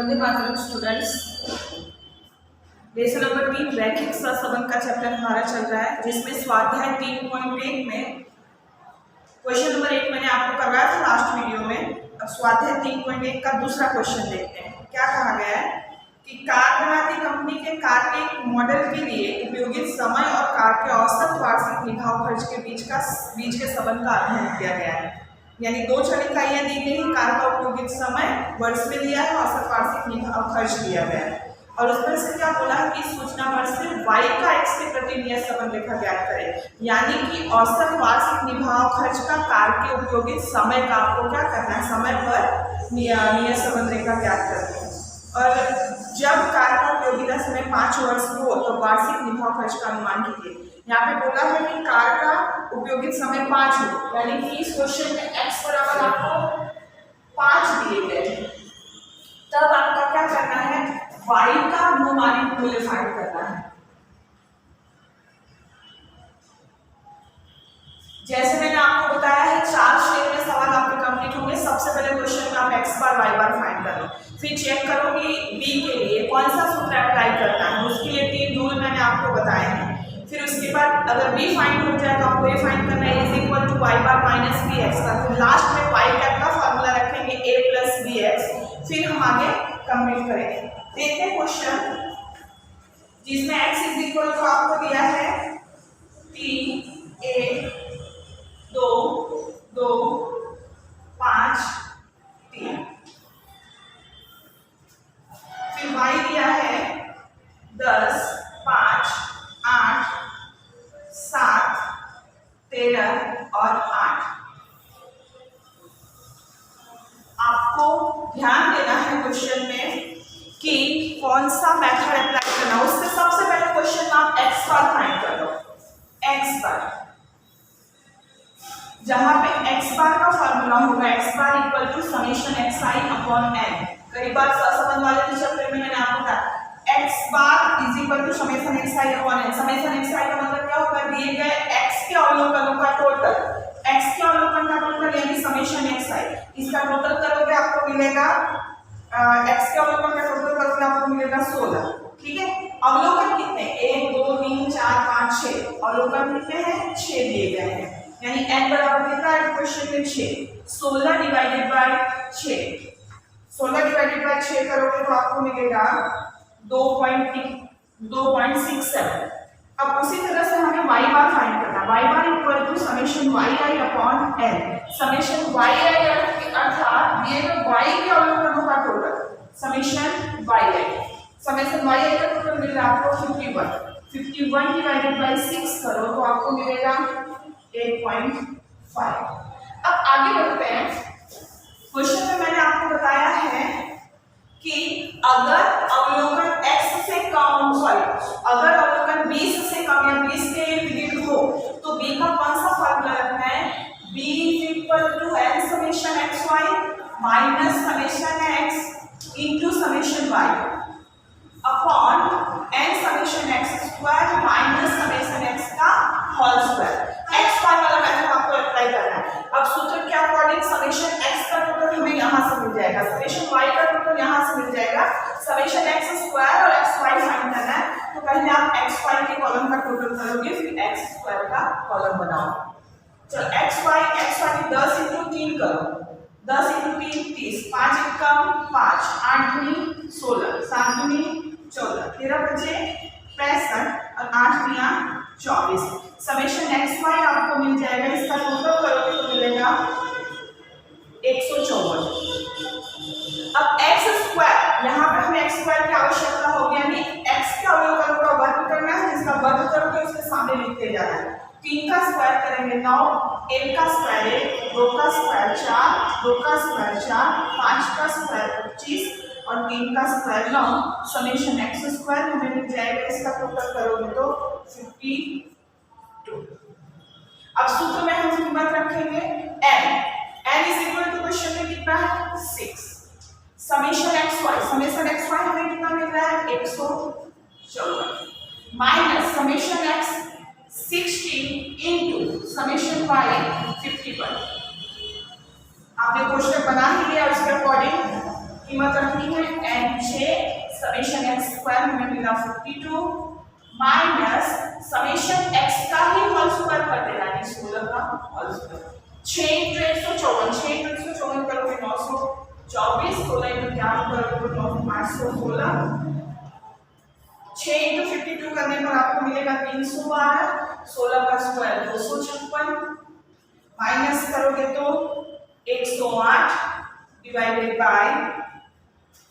Vande Mataram students. Lesson number 3 रैखिक सहसंबंध का चैप्टर हमारा चल रहा है, जिसमें स्वाध्याय 3.1 में क्वेश्चन नंबर 1 मैंने आपको करवाया था लास्ट वीडियो में। अब स्वाध्याय 3.1 का दूसरा क्वेश्चन देखते हैं। क्या कहा गया है कि कार बनाती कंपनी के कार के एक मॉडल के लिए उपयोगित समय और कार के औसत वार्षिक निभाव खर्च के बीच के संबंध का अध्ययन किया गया है। यानी दो चर इकाइयां दी गई हैं, कार का उपयोगित समय वर्ष में दिया है, औसत वार्षिक निभाव खर्च दिया गया है। और उसमें से क्या बोला है कि सूचना पर से y का x के प्रति नियत संबंध रेखा ज्ञात करें। यानी कि औसत वार्षिक निभाव खर्च का कार के उपयोगित समय का आपको क्या करना है, समय पर नियत संबंध रेखा ज्ञात करनी है। और जब कार का उपयोगिता समय 5 वर्ष हो तो वार्षिक निभाव खर्च का अनुमान कीजिए। यहाँ पे बोला है कि कार का उपयोगित समय 5 हो, यानी कि इस क्वेश्चन में x बराबर आपको 5 दिए गए हैं। तब आपका क्या करना है, y का अनुमानित मूल्य फाइंड करना है। जैसे मैंने आपको बताया है 4 स्टेप में सवाल आपके कंप्लीट होंगे। सबसे पहले क्वेश्चन में आप x बार y बार फाइंड कर लो, फिर चेक करो कि b के लिए कौन सा सूत्र अप्लाई करना है। उसके लिए 3 रूल मैंने आपको बताए हैं। फिर उसके बाद अगर b फाइंड हो जाए तो आपको a फाइंड करना है, is equal to y bar minus bx का। फिर लास्ट में y कैप का फॉर्मूला रखेंगे a प्लस bx। फिर हम आगे कंप्लीट करेंगे। देखते हैं क्वेश्चन जिसमें x इज इक्वल टू आपको दिया है 3 1 2 2 5 3। फिर y दिया है 10 5 8 7 13 और 8। आपको ध्यान देना है क्वेश्चन में कि कौन सा मेथड अप्लाई करना। उससे सबसे पहले क्वेश्चन में आप x बार फाइंड कर लो। x बार, जहां पे x बार का फॉर्मूला होगा x bar equal to summation xi upon n। कई बार सहसंबंध वाले चैप्टर में मैंने आपको बताया x bar is equal to summation xi upon n। Summation xi का मतलब क्या होगा, दिए गए x के अवलोकनों का टोटल, x के अवलोकन का टोटल यानी समेशन xi। इसका टोटल करोगे आपको मिलेगा x के अवलोकन का टोटल करोगे आपको मिलेगा 16। ठीक है, अवलोकन कितने 1 2 3 4 5 6, अवलोकन कितने हैं 6 दिए गए हैं। यानी n बराबर कितना है क्वेश्चन में 6। 16 डिवाइडेड बाय 6, 16 डिवाइडेड बाय 6 करोगे तो आपको मिलेगा 2.67। अब उसी तरह से हमें y बार फाइंड करना है। y bar equal to summation yi upon n। Summation yi अर्थात दिए गए y के अवलोकनों का total, summation yi। Summation yi का टोटल मिल रहा है आपको 51 डिवाइडेड बाय 6 करो तो आपको मिलेगा 8.5। अब आगे बढ़ते हैं। क्वेश्चन में मैंने आपको बताया है कि अगर अवलोकन x से कम, अगर अवलोकन 20 से कम या 20 के इर्द हो तो b का कौन सा फॉर्मूला रखना है, b is equal to n summation xy minus summation x into summation y upon n summation x square minus summation x का होल स्क्वायर। x y वाला मेथड आपको अप्लाई करना है। अब सूत्र के अकॉर्डिंग समेशन x का टोटल हमें यहां से मिल जाएगा, समेशन y का टोटल यहां से मिल जाएगा, समेशन x स्क्वायर और x y फाइंड करना है। तो पहले आप x y के कॉलम का टोटल करोगे, फिर x स्क्वायर का कॉलम बनाओ। चलो x y के 10 × 3 करो, 10 × 3 30, 5 एकम 5, 8 दूनी 16, 7 दूनी 14, 13 बचे 65 और 8 दिया 24। समेशन एक्स वाई आपको मिल जाएगा, इसका टोटल करोगे तो मिलेगा 154। अब एक्स स्क्वायर, यहाँ पे हमें एक्स स्क्वायर की आवश्यकता होगी, यानी एक्स के अवलोकनों का वर्ग करना है, जिसका वर्ग करोगे उसके सामने लिखते जाना है। 3 का स्क्वायर करेंगे 9, 1 का स्क्वायर 1, 2 का स्क्वायर 4, 2 का स्क्वायर 4, 5 का स्क्वायर 25 और 3 का स्क्वायर 9। समेशन एक्स स्क्वायर हमें मिल जाएगा, इसका टोटल करोगे तो 52। अब सूत्र में हम कीमत रखेंगे n is equal to question में कितना है 6। समेशन एक्स वाई हमें कितना मिल रहा है 154 minus summation x 60 into summation y 51। आपने क्वेश्चन बना ही लिया, उसके अकॉर्डिंग कीमत रखनी है n6 समेशन x स्क्वायर हमें मिला 52 माइनस समेशन x का ही होल स्क्वायर कर देना है 16 का होल स्क्वायर 6 × 154 6 × 154 करोगे 924 16 × 11 करोगे तो 516 6 × 52 करने पर आपको मिलेगा 312 16 का स्क्वायर 256 माइनस करोगे तो 108 डिवाइडेड बाय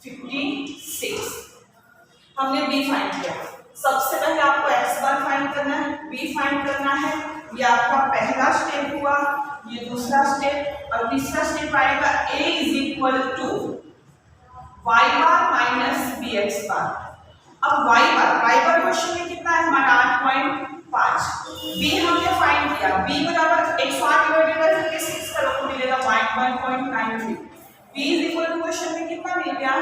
56 हमने b फाइंड किया। सबसे पहले आपको x बार फाइंड करना है, b फाइंड करना है। ये आपका पहला स्टेप हुआ, ये दूसरा स्टेप और तीसरा स्टेप आएगा a = y bar minus bx बार। अब y बार क्वेश्चन में कितना है हमारा 8.5, b हमने फाइंड किया, b बराबर 108 डिवाइडेड बाय 56 करो तो मिलेगा 1.93। b क्वेश्चन में कितना मिल गया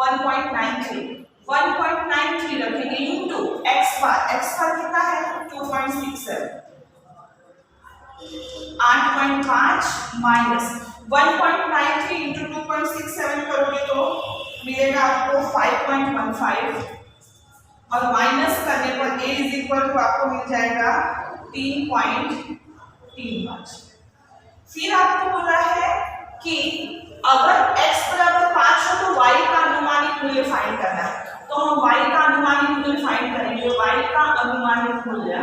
1.93 रखेंगे इनटू x बार कितना है 2.67 8.5 माइनस 1.93 इनटू 2.67 करोगे तो मिलेगा आपको 5.15 और माइनस करने पर a आपको मिल जाएगा 3.35। फिर आपको बोला है कि अगर x बराबर 5 हो तो y का अनुमानित मूल्य फाइंड करना है। तो हम y का अनुमानित मूल्य फाइंड करेंगे। y का अनुमानित मूल्य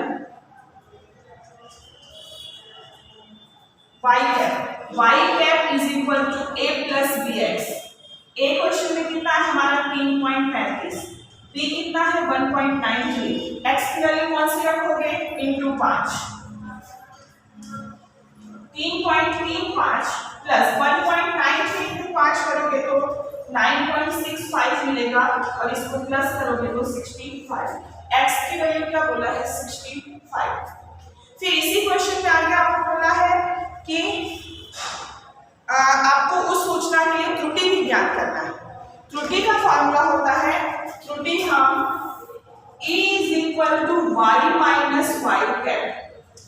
y cap is equal to a plus bx। a question में कितना है हमारा 3.35, b कितना है 1.93, x की वैल्यू कौन सी रखोगे इनटू 5 3.35 प्लस 1.93 इनटू 5 करोगे तो 9.65 मिलेगा और इसको प्लस करोगे तो 65। x की वैल्यू क्या बोला है 65। फिर इसी क्वेश्चन में आगे आपको बोला है कि आपको उस सूचना के लिए त्रुटि भी ज्ञात करना है। त्रुटि का फॉर्मूला होता है, त्रुटि हम e = y minus y cap.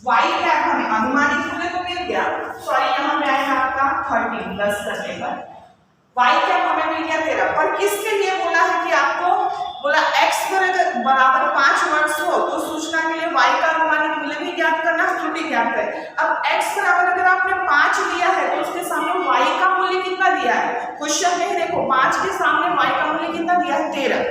y cap हमें अनुमानित मूल्य तो मिल गया, सॉरी यहाँ पे आएगा आपका 13 प्लस करने पर y कैप हमें मिल गया 13, पर किसके लिए बोला है कि आपको बोला x बराबर 5 वर्ष हो तो सूचना के लिए y का अनुमानित मूल्य भी ज्ञात करना, त्रुटि ज्ञात करें। अब x बराबर अगर आपने 5 लिया है तो उसके सामने y का मूल्य कितना दिया है क्वेश्चन में देखो, 5 के सामने y का मूल्य कितना दिया है 13,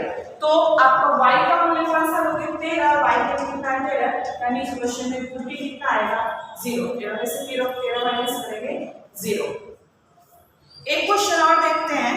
तो आपका y का मूल्य कौन सा लोगे 13, y का मूल्य कितना है 13, यानी इस क्वेश्चन में त्रुटि कितना आएगा 0। 13 में से 13 माइनस करेंगे 0। एक क्वेश्चन और देखते हैं।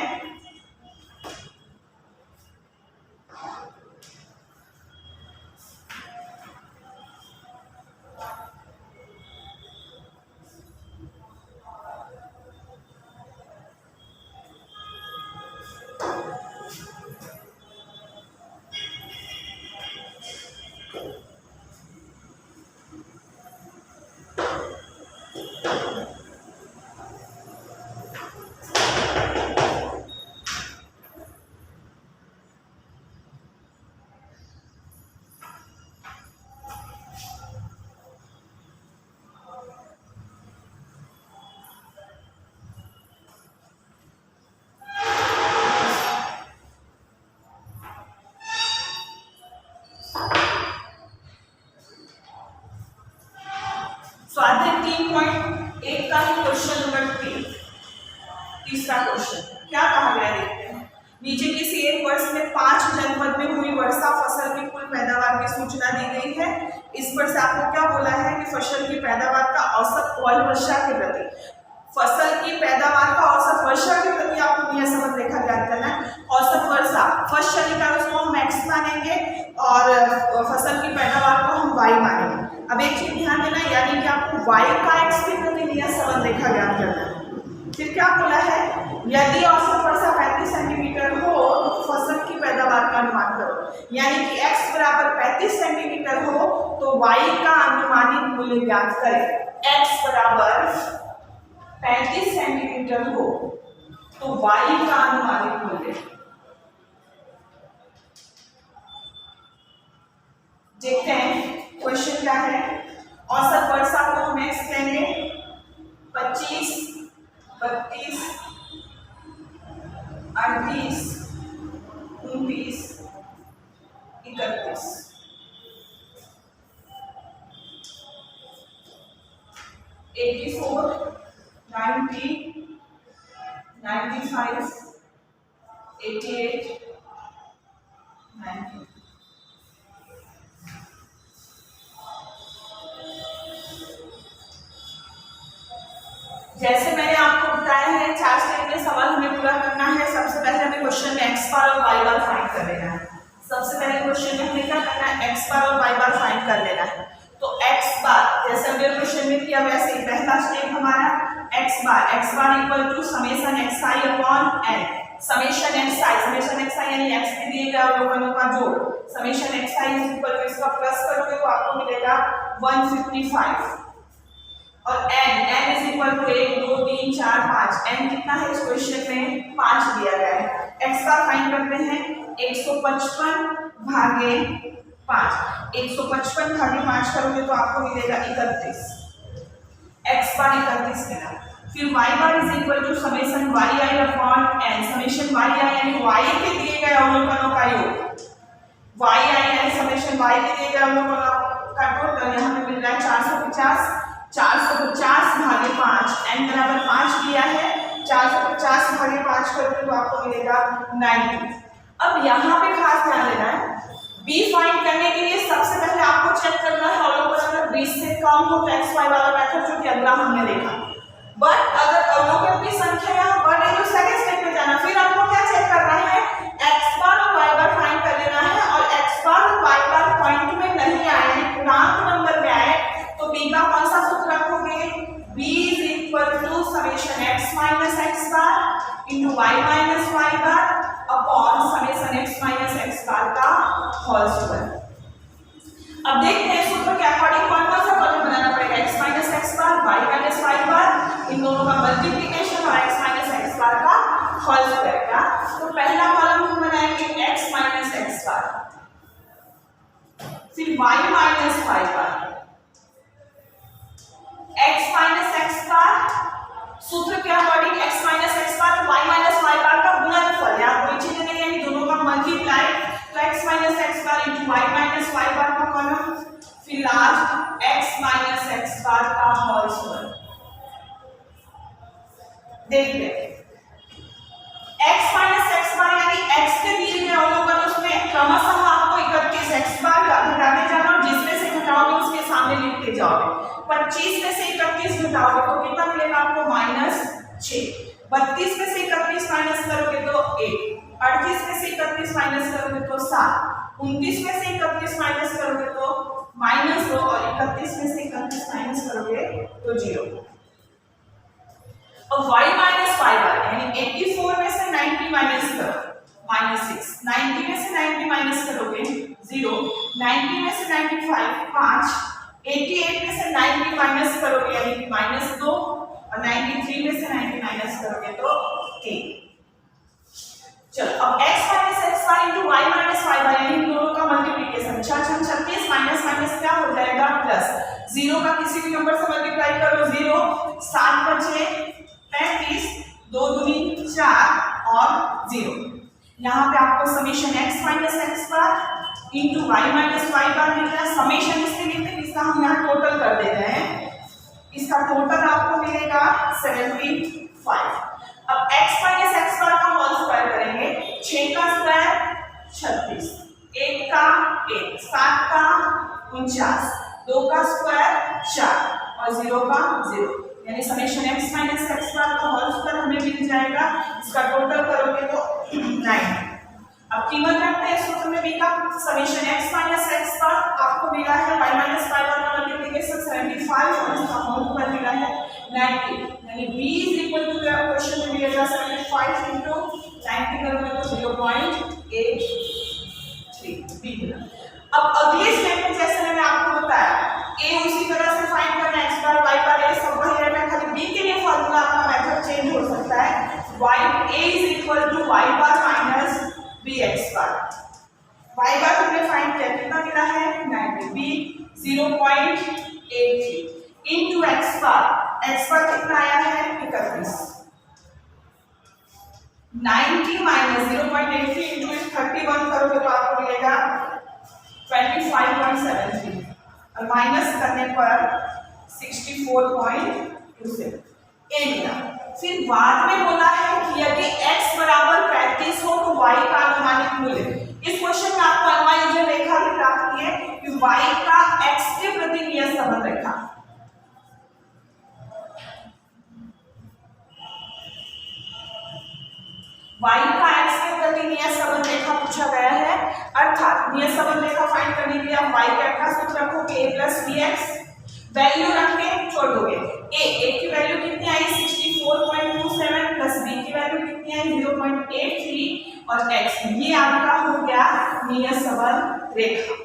स्वाध्याय 3.1 का ही क्वेश्चन नंबर 3, तीसरा क्वेश्चन क्या कहा गया देखते हैं। नीचे किसी एक वर्ष में 5 जनपद में हुई वर्षा फसल की कुल पैदावार की सूचना दी गई है। इस पर से आपको क्या बोला है कि फसल की पैदावार का औसत वर्षा के प्रति, फसल की पैदावार का औसत वर्षा के प्रति आपको यह समझ रेखा ज्ञात करना है। औसत वर्षा फर्स्ट चलेगा उसको हम x मानेंगे और फसल की पैदावार को हम y मानेंगे। अब एक चीज ध्यान देना, यानी कि आपको y का x के प्रति यह संबंध रेखा ज्ञात करना है। फिर क्या बोला है, यदि औसत वर्षा 35 सेंटीमीटर हो तो फसल की पैदावार का अनुमान करो, यानी कि x बराबर 35 सेंटीमीटर हो तो y का अनुमानित मूल्य ज्ञात करें। x बराबर 35 सेंटीमीटर हो तो y का अनुमानित मूल्य देखते हैं। क्वेश्चन क्या है, औसत वर्षा को हम x लेंगे 25, 32, 38, 31, 84, 90, 95, 88, 90। जैसे मैंने आपको बताया है 4 स्टेप में सवाल हमें पूरा करना है। सबसे पहले हमें क्वेश्चन में x बार और y बार फाइंड कर लेना है। सबसे पहले क्वेश्चन में हमें क्या करना है, x बार और y बार फाइंड कर लेना है। तो x बार जैसे हमने क्वेश्चन में किया वैसे ही पहला स्टेप हमारा x bar equal to summation xi upon n। Summation xi यानी x के दिए गए अवलोकनों का जोड़। समेशन xi इक्वल टू इसका प्लस करोगे तो आपको मिलेगा 155 और n is equal to 1 2 3 4 5। n कितना है इस क्वेश्चन में 5 दिया गया है। x बार फाइंड करते हैं 155 भागे 5। 155 भागे 5 करोगे तो आपको मिलेगा 31। x बार 31 मिला। फिर y bar is equal to summation yi upon n। Summation yi यानी y के दिए गए अवलोकनों का योग। yi यानी समेशन y के दिए गए अवलोकनों का टोटल यहाँ पे मिल रहा है 450 भागे 5। n बराबर 5 दिया है। 450 भागे 5 करोगे तो आपको मिलेगा 90। अब यहाँ पे खास ध्यान देना है, b फाइंड करने के लिए सबसे पहले आपको चेक करना है अवलोकन अगर 20 से कम हो तो xy वाला मेथड जो कि अगला हमने देखा। बट अगर अवलोकन की संख्या यहाँ बढ़ रही तो सेकंड स्टेप में जाना। फिर आपको क्या चेक करना है, x बार और y बार फाइंड कर लेना है। और x बार और y बार पॉइंट में नहीं आए, पूर्णांक नंबर में आए तो b का कौन सा सूत्र रखोगे, b is equal to summation x minus x bar into y minus y bar upon summation x minus x bar का होल स्क्वायर। अब देखते हैं सूत्र के अकॉर्डिंग कौन सा कॉलम बनाना पड़ेगा, x माइनस x बार y माइनस y बार इन दोनों का मल्टीप्लिकेशन और x माइनस x बार का होल स्क्वायर का। तो पहला कॉलम हम बनाएंगे x माइनस x बार, फिर y माइनस y बार, x माइनस x बार सूत्र के अकॉर्डिंग x माइनस x बार y माइनस y बार का गुणनफल या कोई चीज नहीं है, दोनों का मल्टीप्लाई तो x minus x bar into y minus y बार का कॉलम, फिर last x minus x bar का होल स्क्वायर। देखते हैं x माइनस x बार यानी x के दिए गए अवलोकन उसमें क्रमशः आपको 31 x बार घटाते जाना और जिसमें से घटाओगे उसके सामने लिखते जाओगे। 25 में से 31 घटाओगे तो कितना मिलेगा आपको -6। 32 में से 31 माइनस करोगे तो 1। 38 में से 31 माइनस करोगे तो 7। 29 में से 31 माइनस करोगे तो -2 और 31 में से 31 माइनस करोगे तो 0। अब y माइनस y बार यानी 84 में से 90 माइनस करो -6। 90 में से 90 माइनस करोगे 0। 90 में से 95 5। 88 में से 90 माइनस करोगे यानी कि -2 और 93 में से 90 माइनस करोगे तो 3। चलो अब x minus x bar into y minus y बार यानी इन दोनों का मल्टीप्लिकेशन 36 माइनस माइनस क्या हो जाएगा प्लस। 0 का किसी भी नंबर से मल्टीप्लाई करो 0। 7 बचे 35 2 दूनी 4 और 0। यहाँ पे आपको summation x minus x bar into y minus y बार मिल रहा है। समेशन इसलिए लिखते हैं इसका हम यहाँ टोटल कर दे रहे हैं। इसका टोटल आपको मिलेगा 75। अब x माइनस x बार का होल स्क्वायर करेंगे। 6 का स्क्वायर 36, 1 का 1, 7 का 49, 2 का स्क्वायर 4 और 0 का 0 यानी summation x minus x bar का होल स्क्वायर हमें मिल जाएगा। इसका टोटल करोगे तो 9। अब कीमत रखते हैं सूत्र में b का। समेशन x माइनस x बार आपको मिला है y माइनस y बार का मल्टीप्लिकेशन 75 और इसका होल स्क्वायर मिला है 90 यानी b is equal to question में मिलेगा 75 into 90 करोगे तो 0.83 b मिला। अब अगले स्टेप में जैसे मैंने आपको बताया a उसी तरह से फाइंड करना है, x bar y bar a सब वही रहना है, खाली b के लिए फार्मूला आपका मेथड चेंज हो सकता है। y a is equal to y bar minus bx bar. y bar हमने फाइंड किया कितना मिला है 90, b 0.83 इनटू x बार कितना आया है 31। 90 माइनस 0.83 इनटू 31 करोगे तो आपको मिलेगा 25.73 और माइनस करने पर 64.27 ए मिला। फिर बाद में बोला है कि यदि x बराबर 35 हो तो y का अनुमानित मूल्य। इस क्वेश्चन में आपको अनुमानित रेखा भी प्राप्त की है कि y का x के प्रति नियत संबंध रेखा, y का x के प्रति नियत संबंध रेखा पूछा गया है। अर्थात नियत संबंध रेखा फाइंड करने के लिए आप y का सूत्र रखोगे a + bx, वैल्यू रख के छोड़ दोगे। a की वैल्यू कितनी आई 64.27 प्लस b की वैल्यू कितनी आई 0.83 और x ये आपका हो गया नियत संबंध रेखा।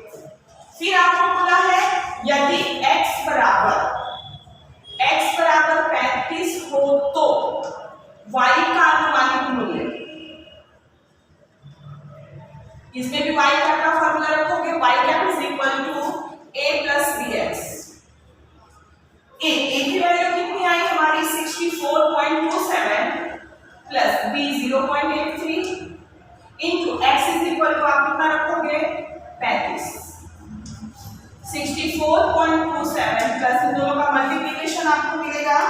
फिर आपको बोला है यदि x बराबर 35 हो तो y का अनुमानित मूल्य, इसमें भी y का फॉर्मूला रखोगे y cap is equal to a + bx। a की वैल्यू कितनी आई हमारी 64.27 plus b 0.83 into x is equal to आप कितना रखोगे 35। 64.27 प्लस इन दोनों का मल्टीप्लिकेशन आपको मिलेगा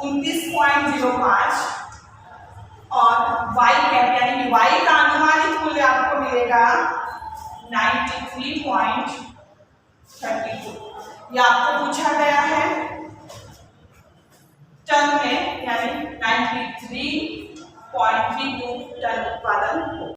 29.05 और y कैप यानी कि y का अनुमानित मूल्य आपको मिलेगा 93.32। ये आपको पूछा गया है टन में, यानी 93.32 टन उत्पादन।